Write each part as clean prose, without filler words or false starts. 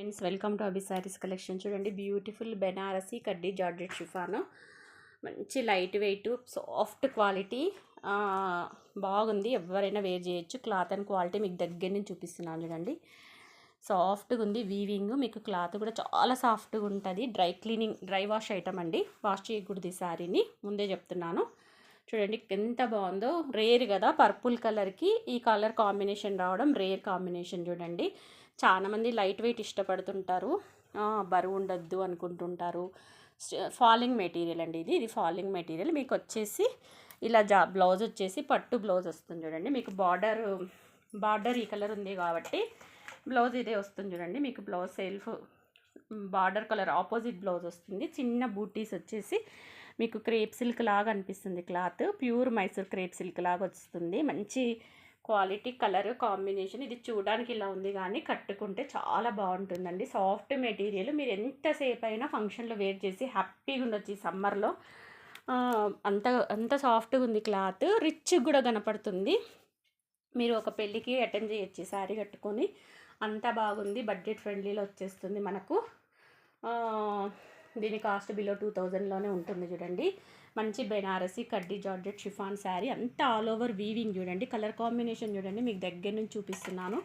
Friends, welcome to Abhi saris collection. చూడండి, beautiful Banarasi కడ్డీ georgette chiffon, మంచి లైట్ వెయిట్ సాఫ్ట్ క్వాలిటీ, బాగుంది. ఎవరైనా వేర్ చేయొచ్చు. క్లాత్ అండ్ క్వాలిటీ మీకు దగ్గర నుంచి చూపిస్తున్నాను. చూడండి, సాఫ్ట్గా ఉంది. వీవింగ్ మీకు క్లాత్ కూడా చాలా సాఫ్ట్గా ఉంటుంది. డ్రై వాష్ ఐటమ్ అండి. వాష్ చేయకూడదు ఈ శారీని, ముందే చెప్తున్నాను. చూడండి ఎంత బాగుందో. రేర్ కదా, పర్పుల్ కలర్కి ఈ కలర్ కాంబినేషన్ రావడం రేర్ కాంబినేషన్. చూడండి, చాలామంది లైట్ వెయిట్ ఇష్టపడుతుంటారు, బరువు ఉండద్దు అనుకుంటుంటారు. ఫాలింగ్ మెటీరియల్ అండి, ఇది ఫాలింగ్ మెటీరియల్. మీకు వచ్చేసి ఇలా బ్లౌజ్ వచ్చేసి పట్టు బ్లౌజ్ వస్తుంది. చూడండి, మీకు బార్డర్ ఈ కలర్ ఉంది కాబట్టి బ్లౌజ్ ఇదే వస్తుంది. చూడండి, మీకు blouse self border colour opposite blouse వస్తుంది. చిన్న బూటీస్ వచ్చేసి మీకు క్రేప్ సిల్క్ లాగా అనిపిస్తుంది. Cloth pure Mysore crepe silk లాగా వస్తుంది. మంచి క్వాలిటీ కలర్ కాంబినేషన్. ఇది చూడడానికి ఇలా ఉంది కానీ కట్టుకుంటే చాలా బాగుంటుందండి. Soft material. మీరు ఎంతసేపు అయినా ఫంక్షన్లో వేర్ చేసి హ్యాపీగా ఉండొచ్చు. ఈ సమ్మర్లో అంత సాఫ్ట్గా ఉంది క్లాత్. రిచ్ కూడా కనపడుతుంది. మీరు ఒక పెళ్ళికి అటెండ్ చేయొచ్చు శారీ కట్టుకొని. అంత బాగుంది. బడ్జెట్ ఫ్రెండ్లీలో వచ్చేస్తుంది మనకు. దీని కాస్ట్ బిలో 2000లోనే ఉంటుంది. చూడండి, మంచి బెనారసీ కడ్డీ జార్జెట్ షిఫాన్ శారీ. అంతా ఆల్ ఓవర్ వీవింగ్. చూడండి, కలర్ కాంబినేషన్ చూడండి, మీకు దగ్గర నుంచి చూపిస్తున్నాను.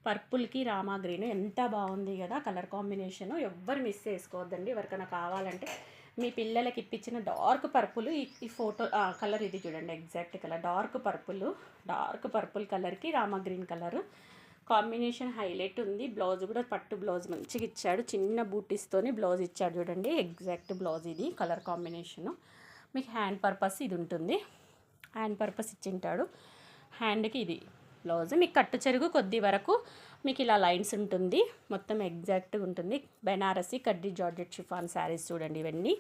పర్పుల్కి రామా గ్రీన్ ఎంత బాగుంది కదా కలర్ కాంబినేషన్. ఎవ్వరు మిస్ చేసుకోవద్దండి. ఎవరికైనా కావాలంటే మీ పిల్లలకి ఇప్పించిన డార్క్ పర్పుల్, ఈ ఫోటో కలర్ ఇది చూడండి, ఎగ్జాక్ట్ కలర్ డార్క్ పర్పుల్ కలర్కి Rama green colour combination highlight ఉంది. బ్లౌజ్ కూడా పట్టు బ్లౌజ్ మంచిగా ఇచ్చాడు. చిన్న బూటీస్తోని బ్లౌజ్ ఇచ్చాడు. చూడండి, ఎగ్జాక్ట్ బ్లౌజ్ ఇది. కలర్ కాంబినేషను మీకు హ్యాండ్ పర్పస్ ఇది ఉంటుంది. హ్యాండ్ పర్పస్ ఇచ్చింటాడు. హ్యాండ్కి ఇది బ్లౌజ్. మీకు కట్టు చెరుగు కొద్ది వరకు మీకు ఇలా లైన్స్ ఉంటుంది. మొత్తం ఎగ్జాక్ట్గా ఉంటుంది. బెనారసీ కడ్డీ జార్జెట్ షిఫాన్ శారీస్ చూడండి, ఇవన్నీ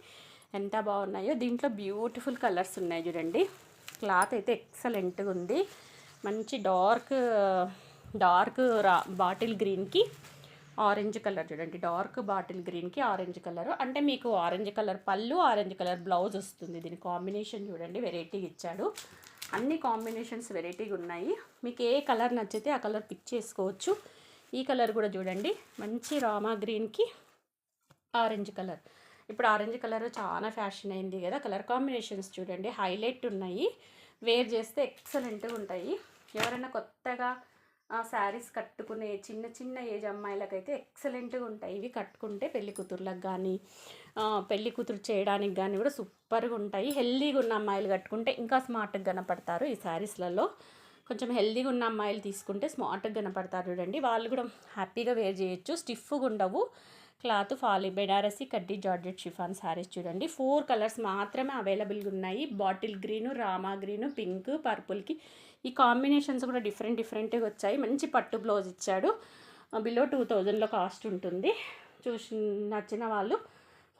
ఎంత బాగున్నాయో. దీంట్లో బ్యూటిఫుల్ కలర్స్ ఉన్నాయి. చూడండి, క్లాత్ అయితే ఎక్సలెంట్గా ఉంది. మంచి డార్క్ బాటిల్ గ్రీన్కి ఆరెంజ్ కలర్. చూడండి, డార్క్ బాటిల్ గ్రీన్కి ఆరెంజ్ కలర్. అంటే మీకు ఆరెంజ్ కలర్ పళ్ళు, ఆరెంజ్ కలర్ బ్లౌజ్ వస్తుంది. దీని కాంబినేషన్ చూడండి, వెరైటీగా ఇచ్చాడు. అన్ని కాంబినేషన్స్ వెరైటీగా ఉన్నాయి. మీకు ఏ కలర్ నచ్చితే ఆ కలర్ పిక్ చేసుకోవచ్చు. ఈ కలర్ కూడా చూడండి, మంచి రామా గ్రీన్కి ఆరెంజ్ కలర్. ఇప్పుడు ఆరెంజ్ కలర్ చాలా ఫ్యాషన్ అయింది కదా. కలర్ కాంబినేషన్స్ చూడండి, హైలైట్ ఉన్నాయి. వేర్ చేస్తే ఎక్సలెంట్గా ఉంటాయి. ఎవరైనా కొత్తగా శారీస్ కట్టుకునే చిన్న ఏజ్ అమ్మాయిలకైతే ఎక్సలెంట్గా ఉంటాయి. ఇవి కట్టుకుంటే పెళ్లి కూతుర్లకు కానీ పెళ్లి కూతురు చేయడానికి కానీ కూడా సూపర్గా ఉంటాయి. హెల్దీగా ఉన్న అమ్మాయిలు కట్టుకుంటే ఇంకా స్మార్ట్గా కనపడతారు. ఈ శారీస్లలో కొంచెం హెల్దీగా ఉన్న అమ్మాయిలు తీసుకుంటే స్మార్ట్గా కనపడతారు. చూడండి, వాళ్ళు కూడా హ్యాపీగా వేర్ చేయొచ్చు. స్టిఫ్గా ఉండవు. క్లాత్ బెనారసీ కడ్డీ జార్జెట్ షిఫాన్ శారీస్ చూడండి. 4 కలర్స్ మాత్రమే అవైలబుల్గా ఉన్నాయి. Bottle green, Rama green, pink, పర్పుల్కి ఈ కాంబినేషన్స్ కూడా డిఫరెంట్గా వచ్చాయి. మంచి పట్టు బ్లౌజ్ ఇచ్చాడు. బిలో 2000లో కాస్ట్ ఉంటుంది. నచ్చిన వాళ్ళు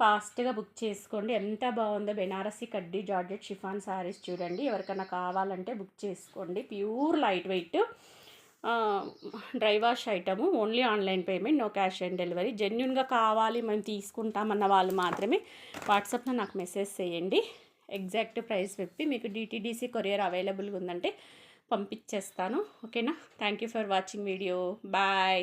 ఫాస్ట్గా బుక్ చేసుకోండి. ఎంత బాగుందో బెనారసీ కడ్డీ జార్జెట్ షిఫాన్ శారీస్ చూడండి. ఎవరికైనా కావాలంటే బుక్ చేసుకోండి. Pure light weight dry wash item. Only online payment, no cash on delivery. జెన్యున్గా కావాలి, మేము తీసుకుంటామన్న వాళ్ళు మాత్రమే వాట్సాప్లో నాకు మెసేజ్ చేయండి. ఎగ్జాక్ట్ ప్రైస్ చెప్పి మీకు డిటీడీసీ కొరియర్ అవైలబుల్గా ఉందంటే పంపించేస్తాను. ఓకేనా? Thank you for watching video. Bye.